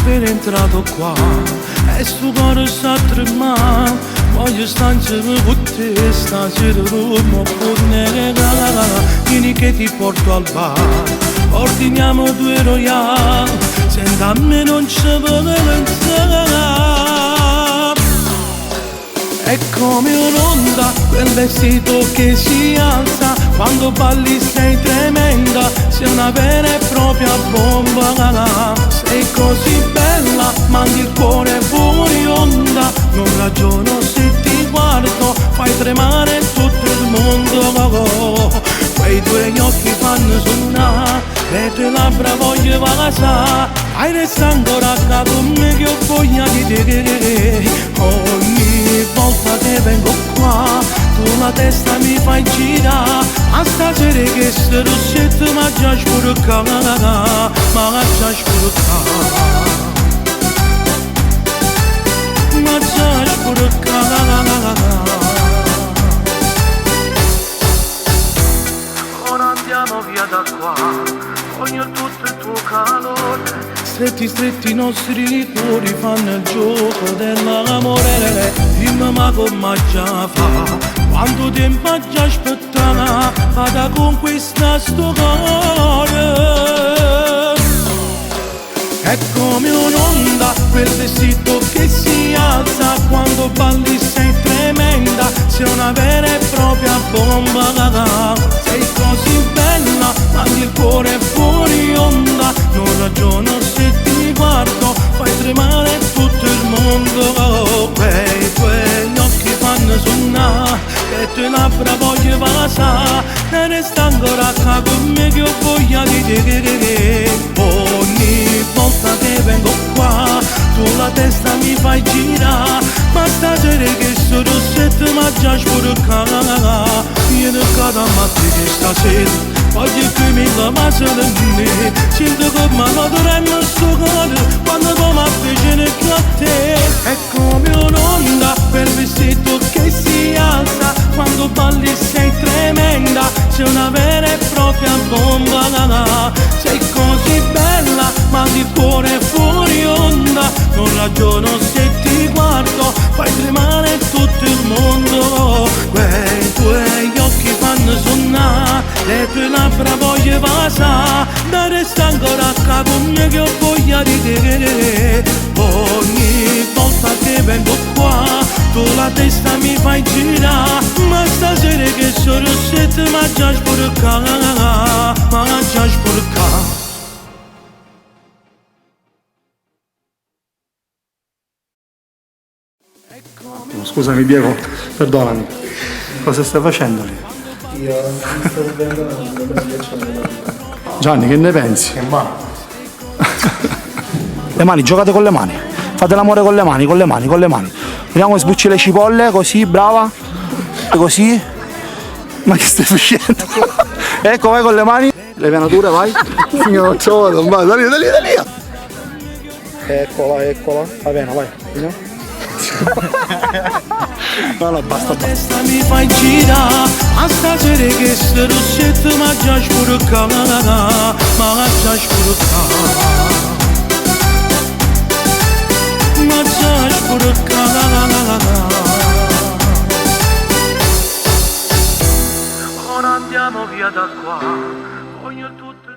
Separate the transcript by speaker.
Speaker 1: appena entrato qua e sto cuore sta tremando, voglio stare insieme con te, stasera non può negare. Vieni che ti porto al bar, ordiniamo 2 royal, senta a me non ci può pensare. È come un'onda, quel vestito che si alza, quando balli sei tremenda, sei una vera e propria bomba. Sei così bella, mandi il cuore fuori onda, non ragiono se ti guardo, fai tremare tutto il mondo. Quei tuoi occhi fanno sonnare, le tue labbra voglio vasare, hai resta ancora accanto a me che ho voglia di te. Ogni volta che vengo qua, tu la testa mi fai girare, a stasera che se rossetto ma già spurcata, ma già spurcata, ma già spurcata. Ora andiamo via da qua, voglio tutto il tuo calore. Stretti stretti i nostri cuori fanno il gioco dell'amore. Dimmi ma come già fa, quanto tempo ha già aspettato, vada conquista sto cuore. È come un'onda, quel vestito che si alza, quando balli sei tremenda, sei una vera e propria bomba. Sei così bella, mandi il cuore fuori onda, non ragiono se ti guardo, fai tremare tutto il mondo. Quei tuoi occhi fanno sonnare, le tue labbra voglio vasare, ne resta ancora qua con me che ho voglia di te. Ogni volta che vengo qua, tu la testa mi fai girare, ma stasera che sto rossetto ma già spurcata. Vieni qua da matti che stasera voglio che mi lavassi da me, sento come la dovremmo sto cuore, quando come avvicino che a te. È come un'onda, quel vestito che si alza, quando balli sei tremenda, sei una vera e propria bomba. Sei così bella, ma di cuore fuori onda, non ragiono se ti guardo, fai tremare tutto il mondo. Quei tuoi occhi fanno sonnare, le tue labbra voglio vasare, ne resta ancora qua con me che ho voglia di te. Ogni volta che vengo qua, tu la testa mi fai girare, ma stasera che sono rossetto ma già spurcata, ma già spurcata.
Speaker 2: Scusami Diego, perdonami, cosa stai facendo lì?
Speaker 3: Io non sto bene.
Speaker 2: Gianni, che ne pensi?
Speaker 3: Che mano?
Speaker 2: Le mani, giocate con le mani, fate l'amore con le mani, con le mani, con le mani. Vediamo come sbucci le cipolle, così, brava, così. Ma che stai facendo? Ecco, vai con le mani, le venature, vai. Non ce la vado, vai, da lì. Eccola, va bene, vai. Vediamo. No, basta.
Speaker 1: La testa mi fai girare, a stasera che sto rossetto ma già spurcata, ma già spurcata, ma già spurcata. Ora andiamo via da qua, voglio tutto